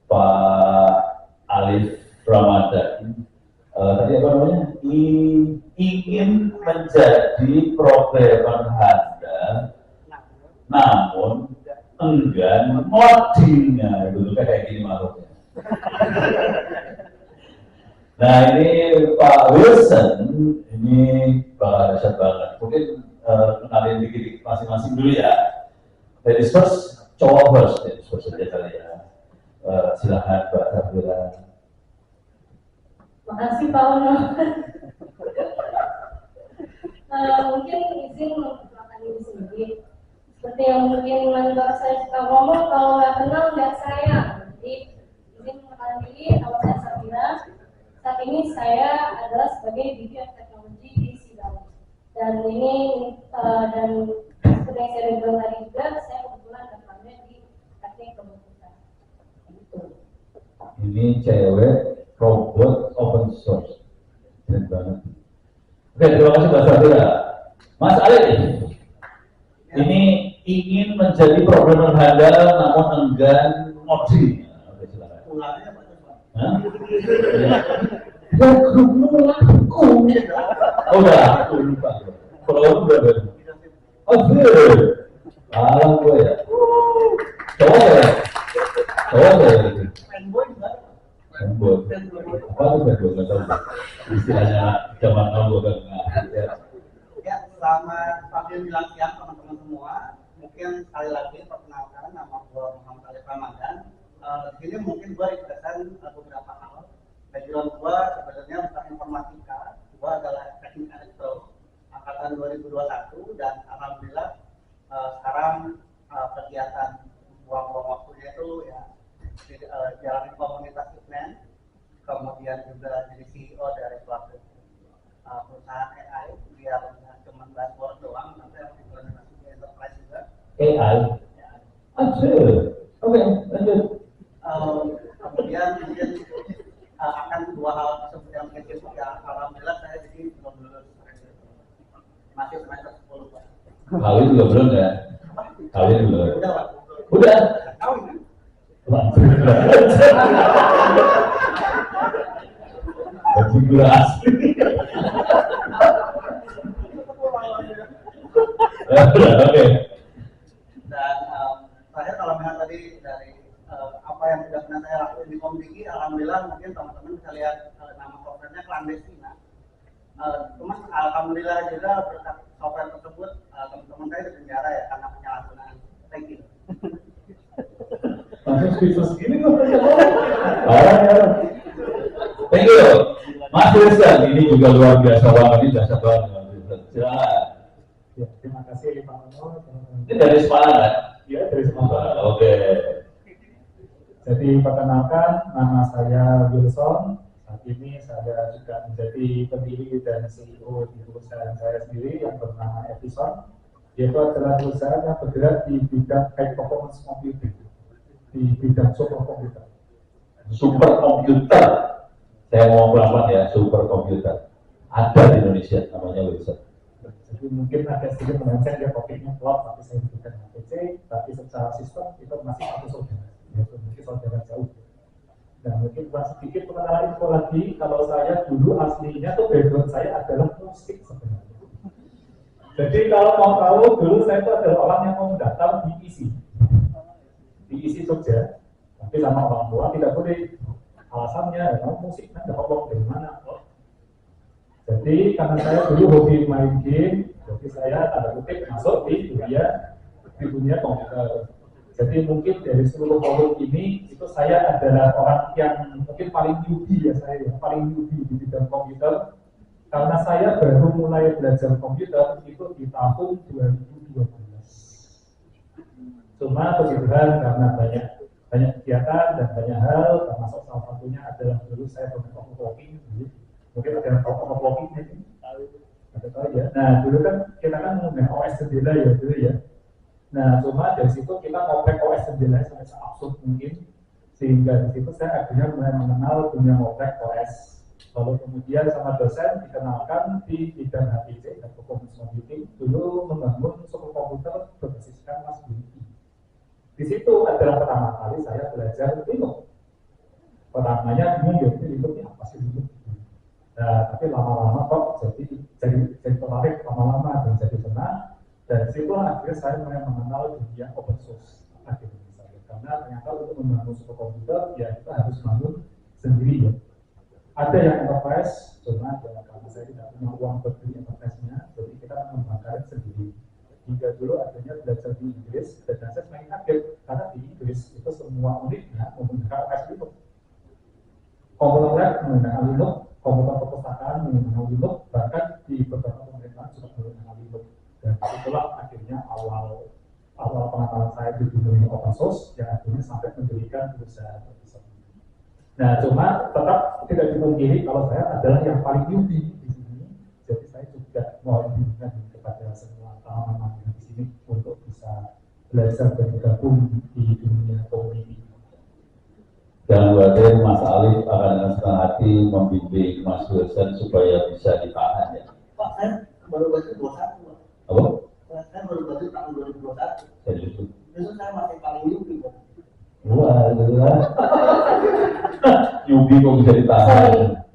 Pak Alif Ramadan tadi apa namanya, ingin menjadi programmer handal, namun enggan moddingnya dulu kayak gini makhluknya. Nah ini Pak Wilson ini bakal dahsyat banget. Mungkin kenalin dikit masing-masing dulu ya. Ladies first, cowok first, ladies first saja kali ya. Silahkan Pak Safira. Makasih Pak Ono. Mungkin izin memperkenalkan diri sendiri. Seperti yang mungkin mentor saya suka ngomong, kalau nggak kenal nggak sayang. Jadi izin mengenalkan diri, nama saya Safira. Saat ini saya adalah sebagai VP of Technology di Sidang. Dan ini dan seperti yang saya bilang tadi juga, saya kebetulan daftarnya di teknik komputer. Ini cewek robot open source. Keren banget. Oke, terima kasih Pak Safira. Mas Alif, ini ingin menjadi programmer handal namun enggan modding. Oke, silakan. Ulangnya Pak Coba. Hah? Oh, udah, aku lupa. Kalau udah. Oh, bener. Alam gue ya. Coba ya. Fanboy juga. Fanboy. Apa tuh fanboy? Nggak tahu. Istilahnya zaman now gue kan nggak. Ya, selamat pagi menjelang siang teman-teman semua. Mungkin sekali lagi perkenalkan, nama gue Muhammad Alif Ramadan. Di sini mungkin gue represent beberapa hal. Background gue sebenarnya bukan informatika. Gue adalah teknik elektro angkatan 2021 dan alhamdulillah sekarang kegiatan buang-buang waktunya itu ya jalani komunitas Hitman, kemudian juga jadi CEO dari suatu perusahaan AI. Dia cuma buzzword doang, nanti harus implementasi di enterprise juga. AI. Ya. Oke, lanjut. Kemudian mungkin akan dua hal tersebut yang mungkin sibuk ya. Alhamdulillah saya jadi belum lulus, masih semester 10 Pak. Kawin juga belum ya? Kawin belum. Udah Pak. Udah. Kawin kan? Baju gula asli. Oke. Dan saya kalau melihat tadi dari apa yang sudah pernah saya lakukan di Komdigi, alhamdulillah mungkin teman-teman bisa lihat nama softwarenya Clandestina. Cuma alhamdulillah juga berkat software tersebut teman-teman saya di penjara ya karena penyalahgunaan. Thank you. Langsung speechless gini kok. Thank you. Mas Wilson, ini juga luar biasa banget, ini dasar banget. Silakan. Ya, terima kasih Pak Ono. Ini dari Semarang kan? Ya, dari Semarang. Oke. Jadi perkenalkan, nama saya Wilson. Saat ini saya juga menjadi pendiri dan CEO di perusahaan saya sendiri yang bernama Epison. Yaitu adalah perusahaan yang bergerak di bidang high performance computing, di bidang superkomputer. Superkomputer. Saya mau pelan-pelan ya, superkomputer. Ada di Indonesia, namanya Wilson. Jadi mungkin agak sedikit melenceng ya topiknya cloud, tapi saya bukan HPC, tapi secara sistem itu masih satu saudara, yaitu mungkin saudara jauh. Dan mungkin sedikit pengenalan info lagi, kalau saya dulu aslinya tuh background saya adalah musik sebenarnya. Jadi kalau mau tahu, dulu saya itu adalah orang yang mau mendaftar di ISI Jogja, tapi sama orang tua tidak boleh. Alasannya, kamu musik kan dapat uang dari mana? Jadi karena saya dulu hobi main game, jadi saya tanda kutip masuk di dunia komputer. Jadi mungkin dari seluruh forum ini, itu saya adalah orang yang mungkin paling newbie ya saya, paling newbie di bidang komputer. Karena saya baru mulai belajar komputer itu di tahun 2012. Cuma puji Tuhan karena banyak kegiatan dan banyak hal, termasuk salah satunya adalah dulu saya pernah overclocking, mungkin ada yang tahu overclocking ini, ada tahu ya. Nah dulu kan kita kan menggunakan OS jendela ya dulu ya. Nah cuma dari situ kita ngoprek OS jendela sampai seabsurd mungkin, sehingga di situ saya akhirnya mulai mengenal dunia ngoprek OS. Lalu kemudian sama dosen dikenalkan di bidang HPC dan performance computing, dulu membangun superkomputer berbasiskan Mas Unity. Di situ adalah pertama kali saya belajar Linux. Pertamanya bingung ya, Linux ini apa sih Linux? Nah, tapi lama-lama kok jadi tertarik lama-lama dan jadi senang. Dan situlah akhirnya saya mulai mengenal dunia open source akhirnya misalnya. Karena ternyata untuk membangun sebuah komputer ya kita harus bangun sendiri ya. Ada yang enterprise, cuma ya, karena saya tidak punya uang buat beli enterprise-nya, jadi kita mengembangkan sendiri. Hingga dulu akhirnya belajar di Inggris, dan saya semakin kaget karena di Inggris itu semua unitnya menggunakan OS Linux. Komputer lab menggunakan Linux, komputer perpustakaan menggunakan Linux, bahkan di beberapa pemerintahan juga menggunakan Linux. Dan itulah akhirnya awal pengenalan saya di dunia open source yang akhirnya sampai mendirikan perusahaan terbesar. Nah, cuma tetap tidak dipungkiri kalau saya adalah yang paling newbie di sini. Jadi saya juga mohon bimbingan kepada semua teman-teman yang di sini untuk bisa belajar dan bergabung di dunia community. Dan berarti Mas Alif akan dengan senang hati membimbing Mas Wilson supaya bisa ditahan ya. Pak, saya baru baca 21. Apa? Saya baru baca tahun 2021. Serius tuh. Justru saya masih paling newbie, Pak. Wah, gitu lah. Yubi kok bisa Sorry. ditahan?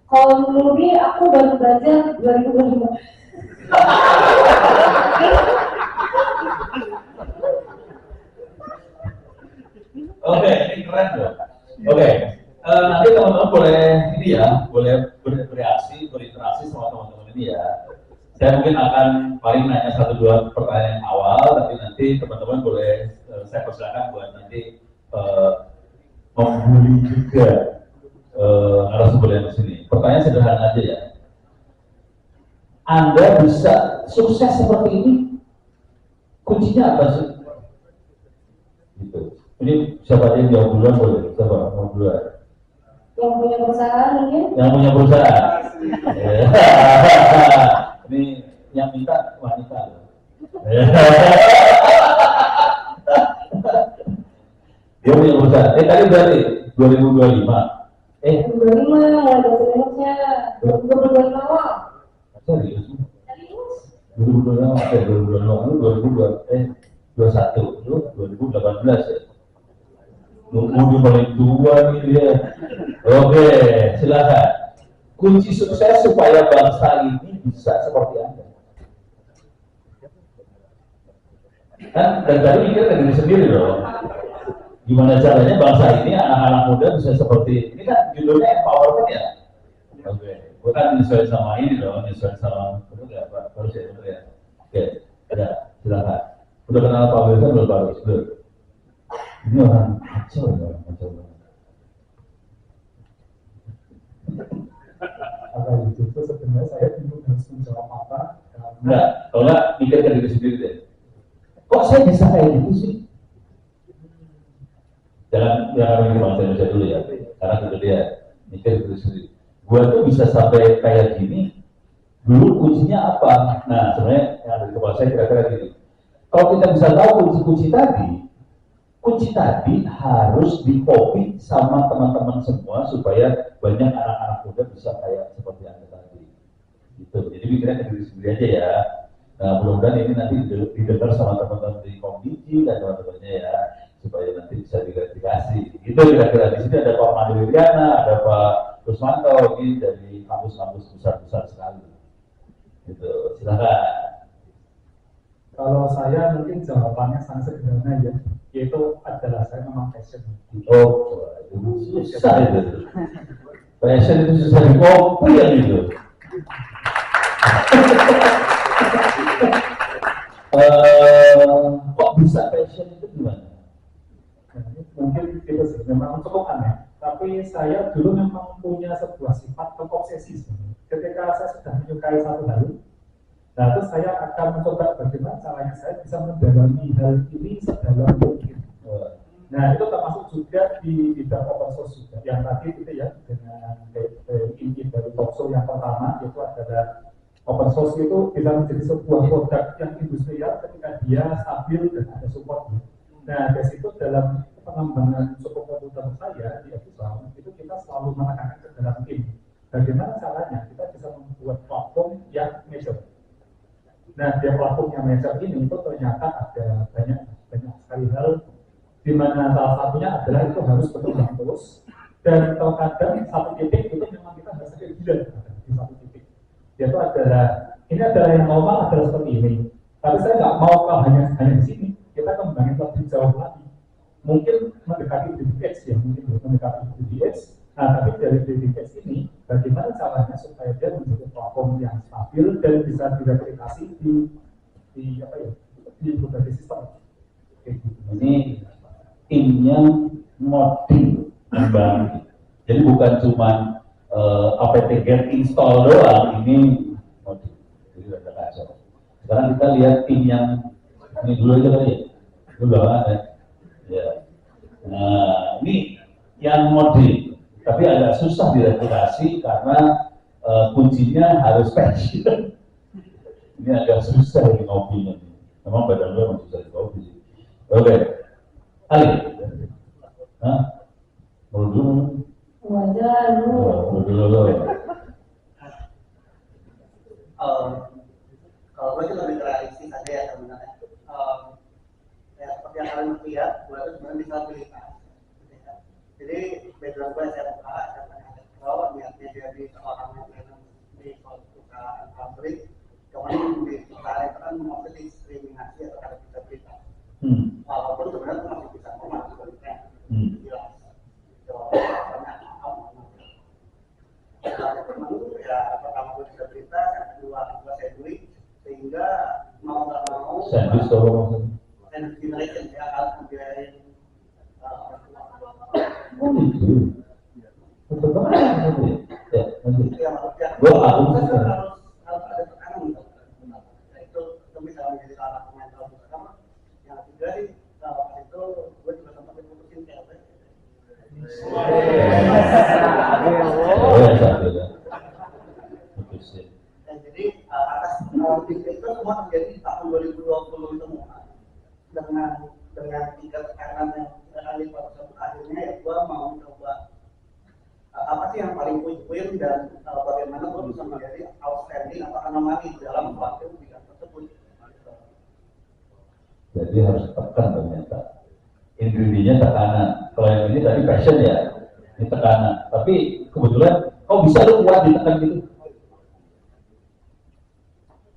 Kalau newbie aku baru belajar 2025. Oke, ini keren loh. Oke, nanti teman-teman boleh ini ya, boleh bereaksi, berinteraksi sama teman-teman ini ya. Saya mungkin akan paling nanya 1-2 pertanyaan awal, tapi nanti teman-teman boleh saya persilakan buat nanti membuli juga narasumber yang di sini. Pertanyaan sederhana aja ya. Anda bisa sukses seperti ini, kuncinya apa sih? Gitu. Ini siapa yang jawab duluan boleh? Siapa mau duluan? Yang punya perusahaan mungkin? Yang punya perusahaan. Ini yang minta wanita. Dia punya perusahaan. Tadi berarti 2025. 2025 mulai baca Linuxnya 2025 awal. Serius? Linux 2025, oke 2025, lu 21, lu 2018 ya? Lu paling tua nih dia. Oke, silakan. Kunci sukses supaya bangsa ini bisa seperti Anda. Kan dan tadi mikir ke diri sendiri loh. Gimana caranya bangsa ini anak-anak muda bisa seperti ini kan judulnya empowerment ya. Oke, bukan menyesuaikan sama ini dong, menyesuaikan sama betul ya Pak, harus ya betul ya. Oke, ada silakan. Udah kenal Pak Wilson belum Pak Wilson? Ini orang kacau ya, orang kacau banget. Kalau itu sebenarnya saya bingung harus menjawab apa. Enggak, kalau enggak mikir ke diri sendiri deh. Kok saya bisa kayak gitu sih? Jangan mikir bangsa Indonesia dulu ya, karena itu dia mikir ke diri sendiri. Gua tuh bisa sampai kayak gini, dulu kuncinya apa? Nah, sebenarnya yang ada di kepala saya kira-kira gini. Kalau kita bisa tahu kunci tadi harus di-copy sama teman-teman semua supaya banyak anak-anak muda bisa kayak seperti Anda tadi. Gitu. Jadi mikirnya ke diri sendiri aja ya. Nah, mudah-mudahan ini nanti didengar sama teman-teman di Komdigi dan teman-temannya ya, supaya nanti bisa direplikasi. Gitu kira-kira. Di sini ada Pak Mandi Wiryana, ada Pak Rusmanto, ini dari kampus-kampus besar-besar sekali. Gitu. Silakan. Kalau saya mungkin jawabannya sangat sederhana ya, yaitu adalah saya memang passion. Oh, itu susah itu. Passion itu susah dikopi yang itu. Kok bisa passion itu gimana? Mungkin itu sih, memang cukup aneh. Tapi saya dulu memang punya sebuah sifat obsesi sebenarnya. Ketika saya sudah menyukai satu hal, nah terus saya akan mencoba bagaimana caranya saya bisa mendalami hal ini sedalam mungkin. Nah itu termasuk juga di bidang open source juga. Yang tadi itu ya dengan inti dari talkshow yang pertama itu adalah open source itu bisa menjadi sebuah produk yang industrial ketika dia stabil dan ada support. Nah dari situ dalam pengembangan komputer saya di Epsilon itu kita selalu menekankan ke dalam tim. Bagaimana caranya kita bisa membuat platform yang major. Nah, di platform yang major ini itu ternyata ada banyak sekali hal di mana salah satunya adalah itu harus berkembang terus, dan terkadang satu titik itu memang kita harus sakit gila di satu titik. Yaitu adalah ini adalah yang normal adalah seperti ini. Tapi saya nggak mau kalau hanya di sini, kita kembangin lebih jauh lagi. Mungkin mendekati DDX ya, mungkin mendekati DDX. Nah, tapi dari DDX ini, bagaimana caranya supaya dia menjadi platform yang stabil dan bisa direplikasi di apa ya, di berbagai sistem. Ini timnya modding kembali. Jadi bukan cuma apt get install doang, ini modding. Jadi ada kacau. Sekarang kita lihat tim yang ini dulu aja kali ya, dulu banget ya. Ya. Nah, ini yang modding, tapi agak susah direplikasi karena kuncinya harus passion. Ini agak susah di ngopinya. Memang badan gue masih susah di ngopi sih. Oke, Ali, mau dulu? Wajar lu. Mau dulu. Kalau gue sih lebih realistis aja ya sebenarnya. Ya seperti yang kalian lihat, gue itu sebenarnya disabilitas. Jadi background gue SMK, kalau niatnya jadi seorang manajer di perusahaan pabrik, kemudian di perusahaan itu kan maksudnya diskriminasi atau ada disabilitas. Walaupun sebenarnya itu masih bisa memasukkan jelas. Ya pertama gue disabilitas, yang kedua gue sandwich, sehingga mau nggak mau Sandwich kalau maksudnya? sandwich generation ya harus membiayain Oh gitu. Betul banget. Ya, lanjut. itu yang maksudnya Gua aku sih. harus ada tekanan untuk nah, itu bisa menjadi salah satu mental bersama. Yang ketiga sih pas itu gue juga sempat diputusin kayak apa Oh ya satu ya. Putusin. dan jadi atas itu semua terjadi di tahun 2020 semua dengan tiga tekanan yang terkali pada suatu akhirnya ya gue mau coba apa sih yang paling win dan bagaimana gue bisa menjadi outstanding atau anomali dalam suatu bidang tersebut. Jadi harus tekan ternyata. Ingredientnya tekanan. Kalau yang ini tadi passion ya, ini tekanan. Tapi kebetulan, kok bisa lu kuat ditekan gitu?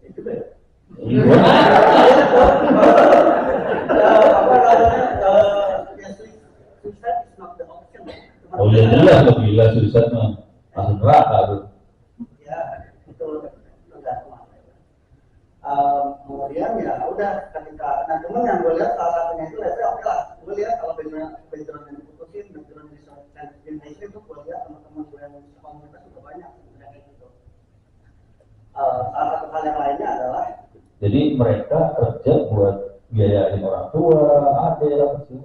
Itu ya. Iya. Oh ya jelas loh, gila susah mah. Masuk neraka tuh. Ya, itu enggak kemudian ya udah ketika nah cuman yang gue lihat salah satunya itu ya oke lah gue lihat kalau background yang diputusin background di itu gue lihat teman-teman gue yang komunitas juga banyak kayak gitu. Salah satu hal yang lainnya adalah Jadi mereka kerja buat biayain orang tua, adik, apa sih?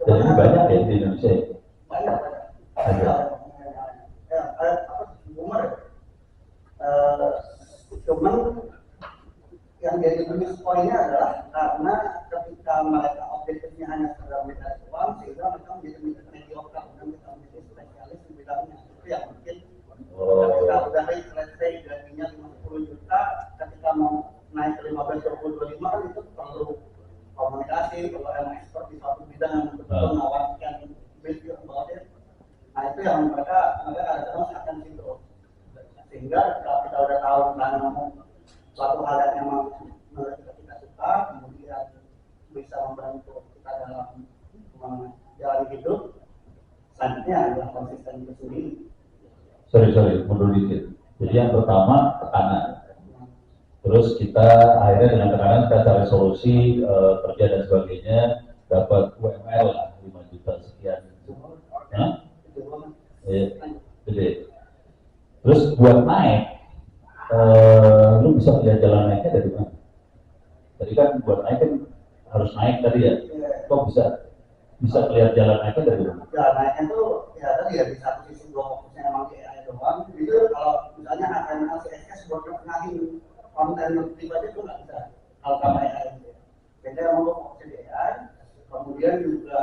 Dan ini banyak ya di Indonesia. banyak boomer cuman yang jadi minus poinnya adalah karena ketika mereka objektifnya hanya sekedar mencari uang sehingga mereka menjadi mediocre dan mereka menjadi spesialis di bidangnya itu yang mungkin ketika udah reach let's say gajinya 50 juta ketika mau naik ke 15, 20, 25 kan itu perlu komunikasi perlu emang expert di suatu bidang yang betul-betul menawarkan value about it. Nah itu yang mereka kadang-kadang akan situ sehingga kalau kita udah tahu tentang suatu hal yang memang menurut kita suka kemudian bisa membantu kita dalam menjalani hidup selanjutnya adalah konsisten itu sendiri. Sorry, mundur dikit. Jadi yang pertama tekanan. Terus kita akhirnya dengan tekanan kita cari solusi kerja dan sebagainya, dapat UMR lah 5 juta sekian. Hah? Gede. Terus buat naik, lu bisa lihat jalan naiknya dari mana? Tadi kan buat naik kan harus naik tadi ya. Kok bisa lihat jalan naiknya dari mana? Jalan naiknya tuh ya tadi ya di satu sisi dua fokusnya emang di AI doang. Itu kalau misalnya HTML CSS buat ngenahin konten pribadi itu nggak bisa kalau pakai AI. Jadi emang gue fokusnya di AI. Kemudian juga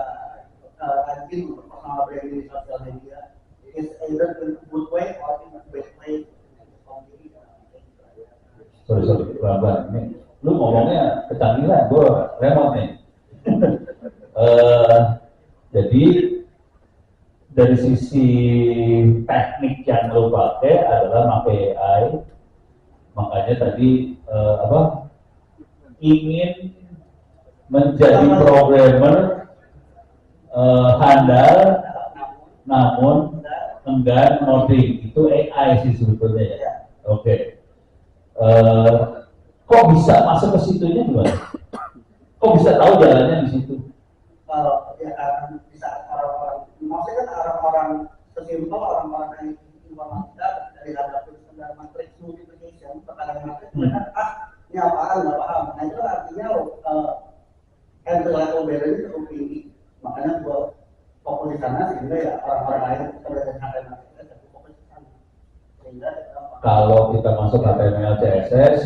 rajin untuk personal branding di sosial media. Is either in a good way or in a bad way. Sorry, pelan-pelan. Ini lu ngomongnya kecanggihan, gue remote nih. Jadi dari sisi teknik yang lo pakai adalah pakai AI, makanya tadi ingin menjadi programmer handal namun enggan ngoding, itu AI sih sebetulnya ya. Oke. Kok bisa masuk ke situnya gimana? Kok bisa tahu jalannya di situ? Bisa orang-orang, maksudnya kan orang-orang sesimpel orang-orang yang informatika dari hadapan standar matrix multiplication, tekanan matrix, mereka ini apaan, nggak paham. Nah itu artinya entry level barrier ini cukup tinggi, makanya gua fokus di sana sehingga ya orang-orang lain sebenarnya matematika jadi fokus di sana. Sehingga kalau kita masuk HTML CSS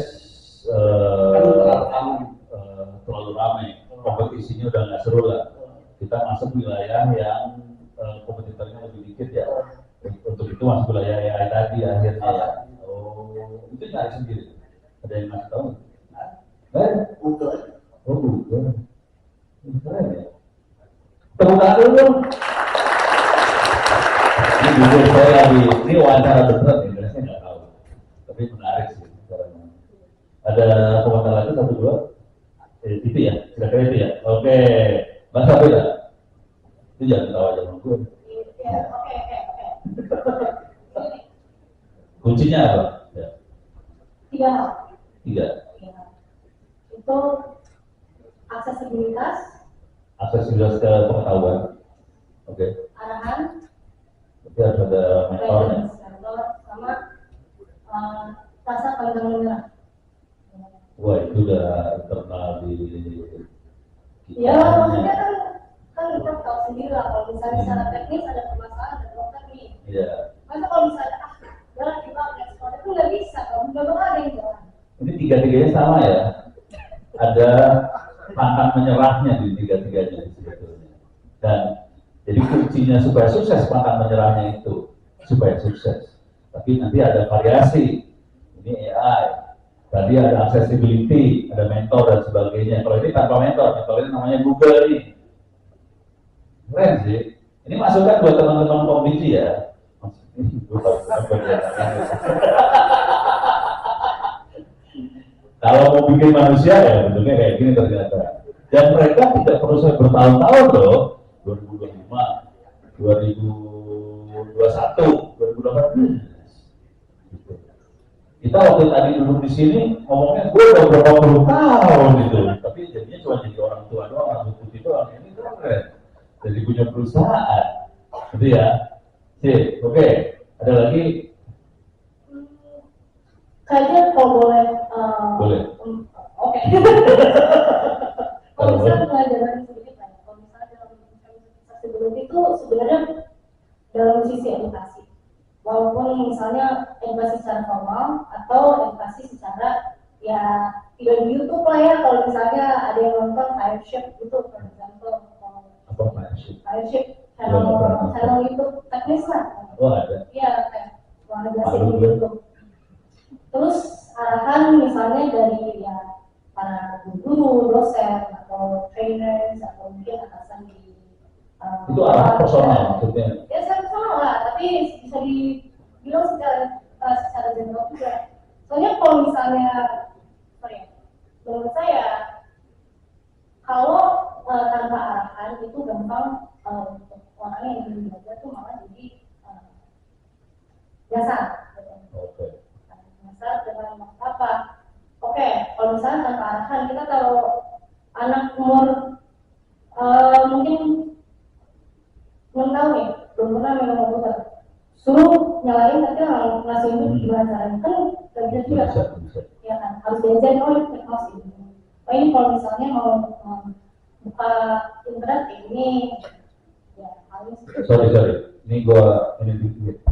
terlalu ramai, kompetisinya udah nggak seru lah. Kita masuk wilayah yang kompetitornya lebih dikit ya. Untuk itu masuk wilayah AI tadi akhirnya ya. Oh, itu nyari sendiri. Ada yang ngasih tahu? Google. Oh, Google. Keren ya. Tepuk tangan dulu dong. Ini Google saya lagi, ini wawancara beneran ya, saya nggak tahu. Tapi menarik sih. Ada komentar lagi satu dua? Itu ya, kira-kira itu ya. Oke, Mas Sabila. Itu jangan tahu aja sama gue. Ya, oke. Kuncinya apa? Ya. 3 hal. 3. Itu aksesibilitas, Aksesibilitas ke pengetahuan. Oke. arahan, Berarti harus ada mentornya. mentor, sama rasa pantang menyerah. Wah, itu udah internal di Ya, maksudnya kan kita tahu sendiri lah kalau misalnya secara teknis ada permasalahan ada dokter nih. Iya. Masa kalau misalnya jalan di bawah ekspor itu nggak bisa, kalau nggak bakal ada yang jalan. Ini tiga-tiganya sama ya. Ada pantang menyerahnya di tiga-tiganya sebetulnya. Dan jadi kuncinya supaya sukses pantang menyerahnya itu supaya sukses. Tapi nanti ada variasi. Ini AI. Tadi ada accessibility, ada mentor dan sebagainya. Kalau ini tanpa mentor ini namanya Google nih. Keren sih. Ini masukan buat teman-teman komisi ya. Kalau mau bikin manusia ya bentuknya kayak gini ternyata. Dan mereka tidak perlu saya bertahun-tahun loh. 2025, 2021, 2018. Kita waktu tadi duduk di sini ngomongnya gue udah berapa puluh tahun gitu, tapi jadinya cuma jadi orang tua doang, orang putih doang. Ini keren, jadi punya perusahaan, gitu ya. Sip, oke. Ada lagi? Kayaknya kalau boleh. Boleh. Oke. Kalau misalnya pelajaran sedikit lah, kalau misalnya dalam accessibility itu sebenarnya dalam sisi edukasi. Walaupun misalnya edukasi secara formal atau edukasi secara ya video di YouTube lah ya, kalau misalnya ada yang nonton Fireship gitu, for example. Apa Fireship? Fireship channel YouTube teknis lah. Oh ada. Iya, kayak luar biasa di YouTube. Terus arahan misalnya dari ya para guru, dosen atau trainers atau mungkin atasan di itu arahan personal maksudnya? Ya saya personal lah, tapi bisa dibilang secara general juga. Soalnya kalau misalnya, menurut saya kalau tanpa arahan itu gampang untuk orang yang ingin belajar tuh malah jadi biasa. Oke. Biasa dengan maksud apa? Oke, kalau misalnya tanpa arahan kita taruh anak umur mungkin 6 tahun ya, belum pernah main komputer. Suruh nyalain tapi ngasih ini gimana caranya, kan gak bisa juga. Ya kan, harus diajarin, oh ini mouse ini. Oh ini kalau misalnya mau buka internet ini, ya harus. Sorry, ini ini dikit.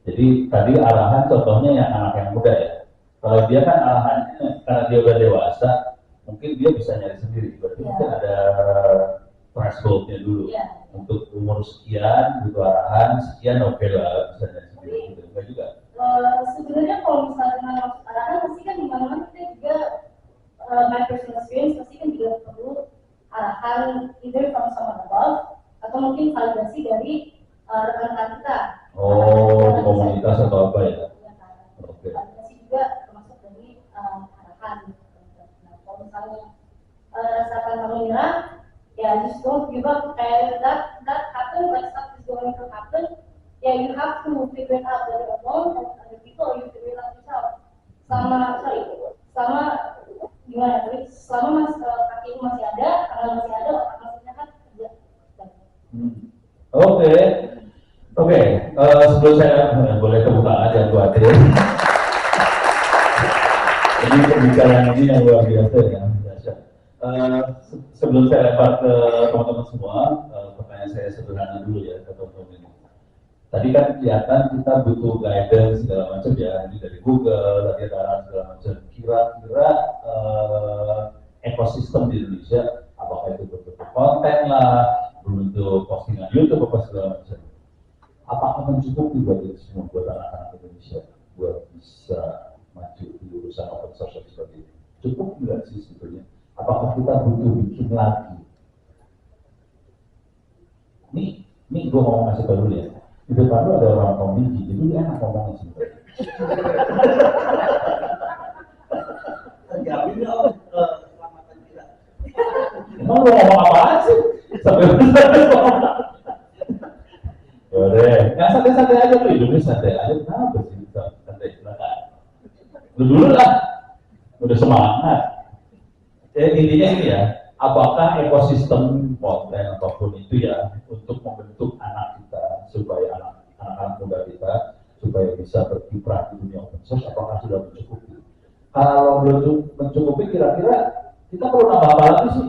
Jadi tadi arahan contohnya yang anak yang muda ya. Kalau dia kan arahannya karena dia udah dewasa, mungkin dia bisa nyari sendiri. Berarti mungkin ada thresholdnya dulu. Untuk umur sekian, butuh arahan, sekian oke lah, bisa nyari sendiri gitu. Enggak juga? Sebenarnya kalau misalnya arahan pasti kan dimana-mana kita juga arahan either from someone above atau mungkin validasi dari rekan-rekan kita. Oh, komunitas atau apa ya? Iya kan. Oke. Validasi juga termasuk dari arahan. Nah, kalau misalnya rasakan kamu nyerah, ya just don't give up. Kayak that happen, like stuff is going to happen. Yeah, you have to figure it out whether alone or with other people, or you figure it out yourself. Selama gimana? Tapi selama kaki masih ada, tangan masih ada, otak masih kan kerja. Oke. Sebelum saya boleh tepuk tangan aja buat Adil. Ini pembicaraan ini yang luar biasa ya. Sebelum saya lempar ke teman-teman semua, pertanyaan saya sederhana dulu ya ke teman-teman ini. Tadi kan kelihatan kita butuh guidance segala macam ya, ini dari Google, tadi ada arahan segala macam. Kira-kira ekosistem di Indonesia, apakah itu bentuk konten lah, bentuk postingan YouTube apa segala macam, apakah mencukupi buat itu semua, buat anak-anak Indonesia, buat bisa maju di urusan open source seperti ini? Cukup nggak sih sebetulnya? Apakah kita butuh bikin lagi? Ini gue mau ngasih tau dulu ya. Di depan lu ada orang komedi, jadi dia enak ngomongnya sebenarnya. Terjamin dong keselamatan kita. Emang lu ngomong apaan sih? Sampai boleh, nggak santai-santai aja tuh, hidupnya santai aja. Kenapa sih santai? Silakan. Lu dulu lah, udah semangat. Intinya ini ya, apakah ekosistem konten apapun itu ya untuk membentuk anak kita supaya anak-anak muda kita supaya bisa berkiprah di dunia open source, apakah sudah mencukupi? Kalau belum mencukupi, kira-kira kita perlu nambah apa lagi sih?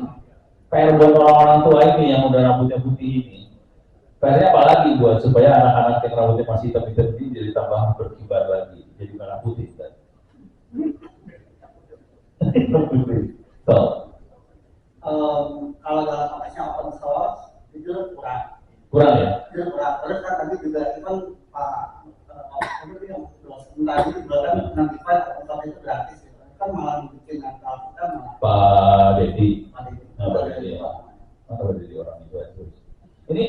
PR buat orang-orang tua ini yang udah rambutnya putih ini. PR-nya apa lagi buat supaya anak-anak yang rambutnya masih hitam-hitam ini jadi tambah berkibar lagi, jadi merah putih kan? Kalau dalam konteksnya open source itu kurang ya? Jujur kurang. Terus kan tadi juga itu kan tadi juga kan nanti open source itu gratis gitu. Kan malah bikin nakal kita malah Pak Dedi. Pak Dedi. Pak Dedi orang itu. Ini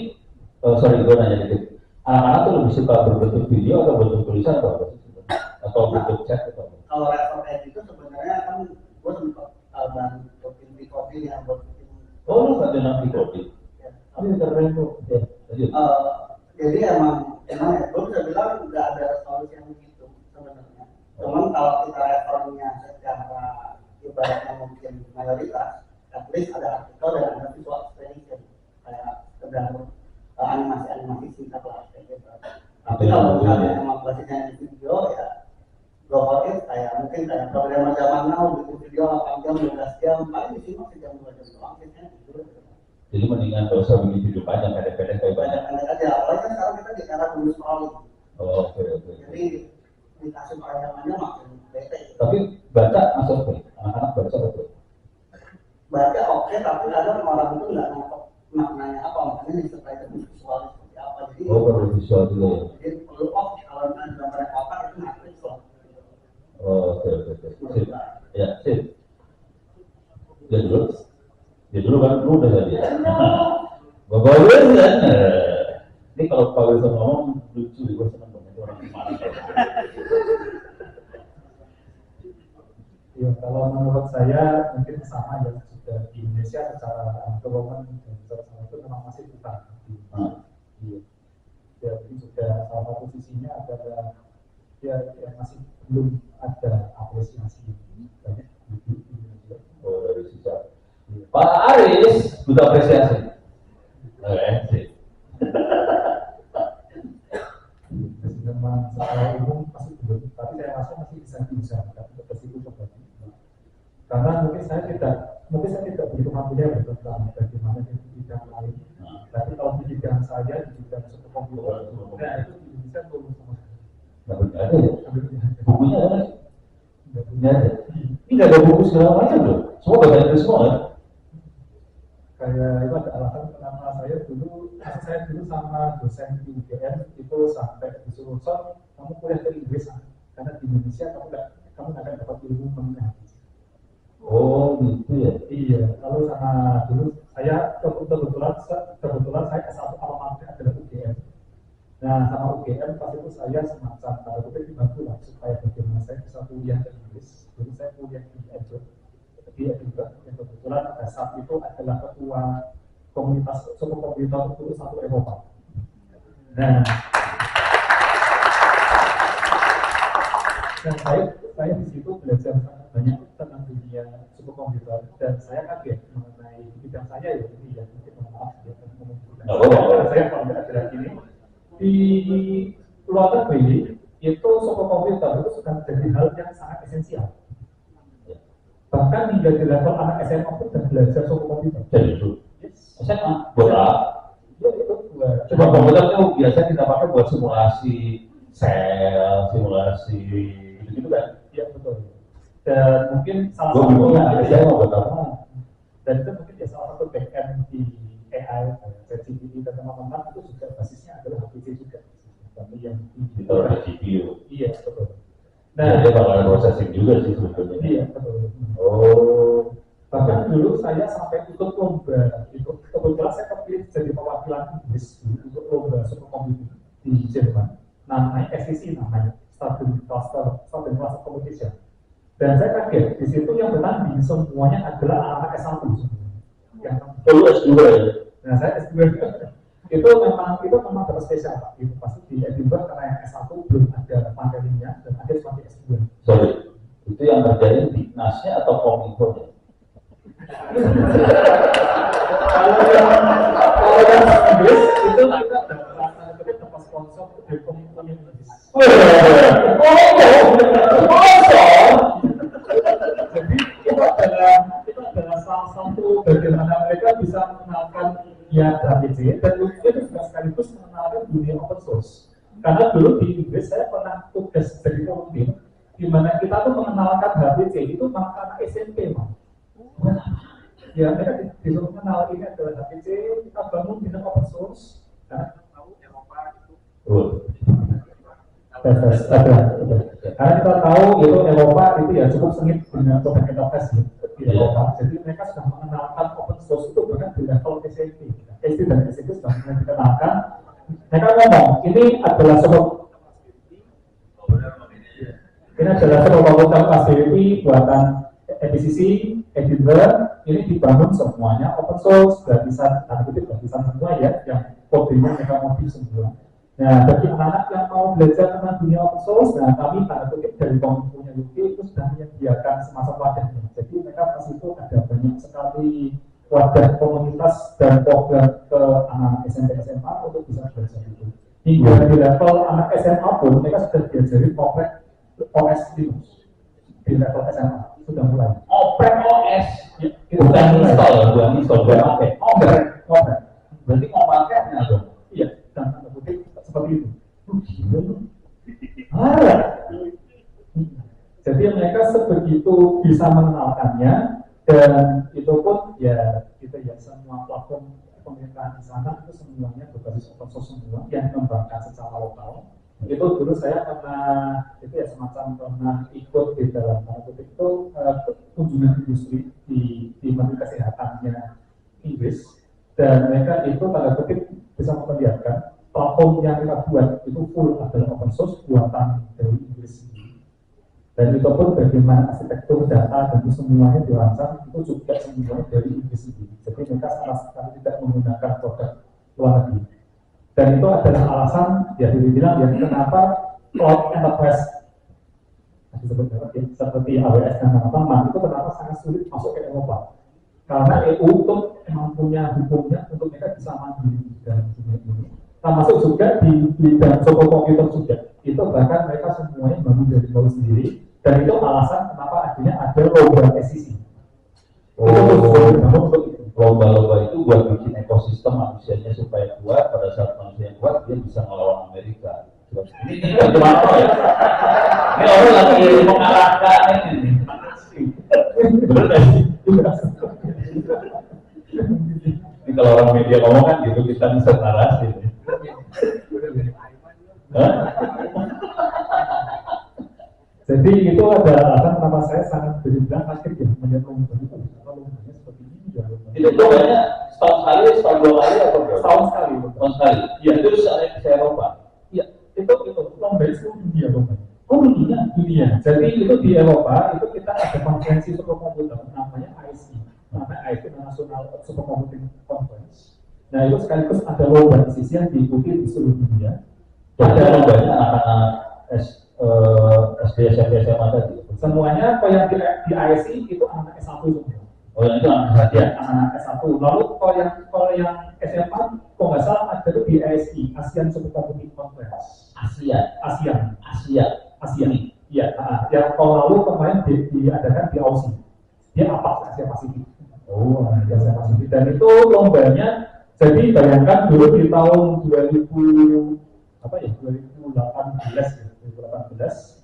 sorry gue nanya dikit. Anak-anak tuh lebih suka berbentuk video atau bentuk tulisan atau apa sih? Atau bentuk chat atau apa? Kalau record itu sebenarnya kan gue sempat bantuin di coding yang buat bikin. Oh, lu nggak ada di coding? Ini keren tuh. Jadi emang ya, gue bisa bilang nggak ada solusi yang begitu sebenarnya. Cuman kalau kita refernya secara ibaratnya mungkin mayoritas, at least ada artikel dan ada visual explanation kayak sekedar animasi singkat lah kayak gitu. Tapi kalau misalnya emang basisnya di video ya global kayak mungkin kayak programmer zaman now bikin video 8 jam, 12 jam, paling di sini sejam 2 jam doang sisanya gitu. Jadi mendingan gak usah bikin video panjang, pendek-pendek kayak banyak. Pendek aja, apalagi kan sekarang kita di era dulu scrolling. Oh, oke. Jadi dikasih panjangannya makin bete. Tapi baca masuk oke, anak-anak baca betul. Baca oke, tapi kadang orang itu nggak nangkep maknanya apa, makanya disertai dengan visual seperti apa. Jadi perlu visual dulu ya. Jadi perlu kalau gambarnya apa itu matrix loh. Oh, oke. Sip. Ya, sip. Ya dulu kan lu udah tadi ya. Bapak gue kan. Ini kalau Pak Wilson ngomong lucu, gue seneng banget orang gimana. Ya, kalau menurut saya mungkin sama ya, juga di Indonesia secara development dan secara itu memang masih kurang. Ya, mungkin juga salah satu sisinya adalah ya masih belum ada apresiasi banyak di Indonesia. Oh, dari sisa. Pak Aris butuh apresiasi. Oke, memang secara umum masih belum, tapi saya rasa masih bisa diusahakan untuk ke situ kembali. Karena mungkin saya tidak begitu familiar tentang bagaimana di bidang lain. Tapi kalau di bidang saya di bidang suku komputer, nah itu di Indonesia belum sama sekali. Nggak ada ya? Bukunya ada nggak? Nggak ada. Ini nggak ada buku segala macam loh. Semua bahasa Inggris semua kan? Kayak itu ada alasan kenapa saya dulu sama dosen di UGM itu sampai disuruh kamu kuliah ke Inggris karena di Indonesia kamu nggak akan dapat ilmu mengenai. Oh gitu ya? Iya, lalu sama dulu saya saya semacam tanda kutip dibantu lah supaya bagaimana saya bisa kuliah ke Inggris. Jadi saya kuliah di Edinburgh yang kebetulan pada saat itu adalah ketua komunitas suku komunitas untuk satu Eropa. Nah, dan saya di situ belajar sangat banyak tentang dunia suku komputer dan saya kaget mengenai bidang saya ya ini ya mungkin maaf ya saya kalau nggak ada ini di luar negeri itu suku komputer itu sudah menjadi hal yang sangat esensial. Bahkan hingga di level anak SMA pun sudah belajar suku komputer. Jadi itu SMA buat ya itu buat coba komputer itu biasa kita pakai buat simulasi sel, simulasi gitu kan? Iya betul. Dan mungkin salah Gue bingung satu ada saya mau buat apa? dan itu mungkin ya salah satu backend di AI, ChatGPT dan teman-teman itu juga basisnya adalah HPC juga. Tapi yang Itu ada GPU. iya betul. Nah, dia bakal processing juga sih sebetulnya. Iya betul. Oh, Bahkan dulu saya sampai ikut lomba itu kebetulan saya kepilih jadi perwakilan Inggris untuk lomba supercomputing di Jerman. Namanya SCC namanya Student Cluster Competition. Dan saya kaget di situ yang bertanding semuanya adalah anak S1 semua. Yang lu S2 ya? nah saya S2 itu memang dapat spesial Pak. Itu pasti di Edinburgh karena yang S1 belum ada materinya dan ada cuma di S2. Sorry, itu yang terjadi di NAS-nya atau Kominfo-nya? Kalau yang Inggris itu kita dapat sponsor dari Kominfo Inggris. Jadi itu adalah salah satu bagaimana mereka bisa mengenalkan ya HPC dan itu juga sekaligus mengenalkan dunia open source. Karena dulu di Inggris saya pernah tugas jadi pemimpin di mana kita tuh mengenalkan HPC itu anak SMP, Pak. Ya mereka disuruh mengenal ini adalah HPC, kita bangun dengan open source. Karena tahu Eropa itu. Karena kita tahu itu Eropa itu ya cukup sengit dengan topik enterprise di Eropa. Jadi mereka sudah mengenalkan open source itu bahkan di level SMP. SD dan SMP sudah mulai dikenalkan. Mereka ngomong ini adalah sebuah komputer Raspberry buatan EPCC, Edinburgh. Ini dibangun semuanya open source, gratisan semua ya, yang kodenya mereka modif semua. Nah, bagi anak-anak yang mau belajar tentang dunia open source, nah kami tanda kutip dari Kominfo UK itu sudah menyediakan semacam wadahnya. Jadi mereka pas itu ada banyak sekali wadah komunitas dan program ke anak SMP SMA untuk bisa belajar itu. Hingga di level anak SMA pun mereka sudah diajari oprek OS Linux di level SMA sudah mulai. Oprek OS, Ya, bukan install, bukan pakai. oprek. Berarti mau pakainya dong? Iya, dan tanda kutip seperti itu. Jadi mereka sebegitu bisa mengenalkannya dan itu pun ya kita ya semua platform pemerintahan di sana itu semuanya berbasis open source semua yang dikembangkan secara lokal. Itu dulu saya itu ya semacam pernah ikut di dalam tanda kutip itu kunjungan industri di Menteri Kesehatannya Inggris dan mereka itu tanda kutip bisa memperlihatkan platform yang kita buat itu full adalah open source buatan dari Inggris sendiri. Dan itu pun bagaimana arsitektur data dan itu semuanya dirancang itu juga semuanya dari Inggris sendiri. Jadi mereka sama sekali tidak menggunakan produk luar negeri. Dan itu adalah alasan ya dibilang ya kenapa cloud enterprise seperti AWS dan teman-teman itu kenapa sangat sulit masuk ke Eropa. Karena EU itu memang punya hukumnya untuk mereka bisa mandiri dalam dunia ini. Termasuk juga di bidang superkomputer juga. Itu bahkan mereka semuanya bangun dari bawah sendiri. Dan itu alasan kenapa akhirnya ada lomba SCC. Lomba-lomba itu buat bikin ekosistem manusianya supaya kuat. Pada saat manusia kuat dia bisa melawan Amerika. Ini bagaimana ya? Ini orang lagi mengalahkan ini. Benar nggak sih? Ini kalau orang media ngomong kan gitu kita bisa narasi. Jadi itu ada alasan kenapa saya sangat berbilang kaget ya melihat lomba itu. Kalau lombanya seperti ini ya. Itu lombanya setahun sekali, setahun 2 kali atau berapa? Setahun sekali. Setahun sekali. Iya itu se Eropa. Iya, itu lomba seluruh dunia lomba. Oh dunia. Jadi itu di Eropa itu kita ada konferensi superkomputer namanya ISE, namanya ISE National Supercomputing Conference. Nah itu sekaligus ada lomba ISIS yang diikuti di seluruh dunia. Jadi lombanya anak-anak SD, SMP, SMA tadi. Semuanya kalau yang di ISE itu anak S1 semua. Oh yang itu anak Ya, anak S1. Lalu kalau yang SMA, kok nggak salah ada itu di ASI, Asian Supercomputing Conference. Asia. Iya. Yang tahun lalu kemarin diadakan di Aussie. Dia apa Asia Pasifik. Di Asia Pasifik. Dan itu lombanya, jadi bayangkan dulu di tahun 2018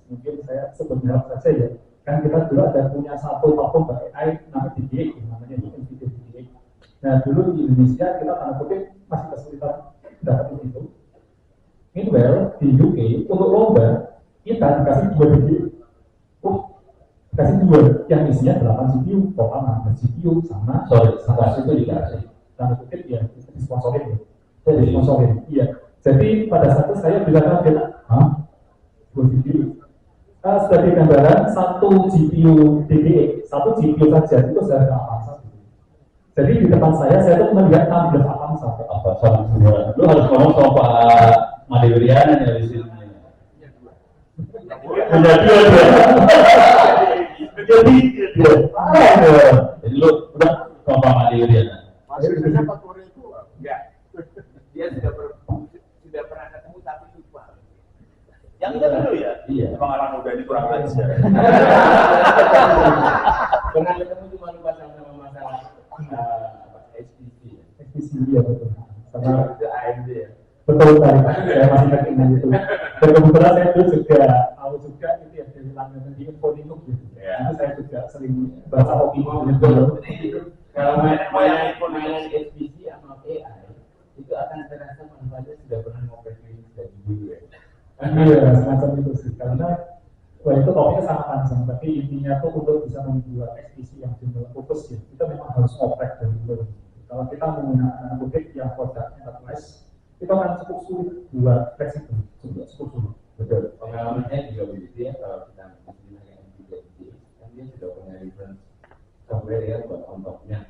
mungkin saya sebenarnya saja ya. Kan kita dulu ada punya satu platform AI namanya DDX, namanya NVIDIA DDX. Nah dulu di Indonesia kita tanda kutip masih kesulitan dapat itu. Meanwhile di UK untuk lomba kita dikasih 2 DDX. Dikasih 2 yang isinya 8 CPU, total 16 CPU sama itu dikasih. tanda kutip ya disponsorin ya. Disponsorin. Iya. Jadi pada saat itu saya bisa kaget, 2 GPU. Sebagai gambaran, 1 GPU DDX, 1 GPU saja itu sudah Avanza. Jadi di depan saya tuh melihat 16 Avanza. Avanza semua. Lu harus ngomong sama Pak Made Wiriana nih di sini. Menjadi jadi lu udah sama Pak Made Wiriana. Maksudnya Pak Kore itu enggak. Dia sudah pernah ketemu tapi lupa. Yang itu dulu ya? Iya. Pengalaman muda ini kurang ajar. Pernah ketemu cuma lupa sama masalah HPC. HPC ya betul. Sama itu AMD ya. Betul sekali Pak, saya masih ingat itu. Dan kebetulan saya dulu juga tahu juga itu ya dari langganan di Infolinux gitu. Itu saya juga sering baca opini gitu. Kalau mainan HPC sama AI itu akan terasa manfaatnya sudah pernah ngobrol dari dulu ya. Iya, semacam itu sih. Karena itu topiknya sangat panjang, tapi intinya tuh untuk bisa membuat HPC yang jumlah fokus ya, kita memang harus ngoprek dari dulu. Kalau kita menggunakan kutip yang produk enterprise, kita akan cukup sulit buat fleksibel, cukup sulit. Betul. Pengalamannya juga begitu ya, kalau kita menggunakan NVIDIA kan dia sudah punya reference software ya buat on top-nya.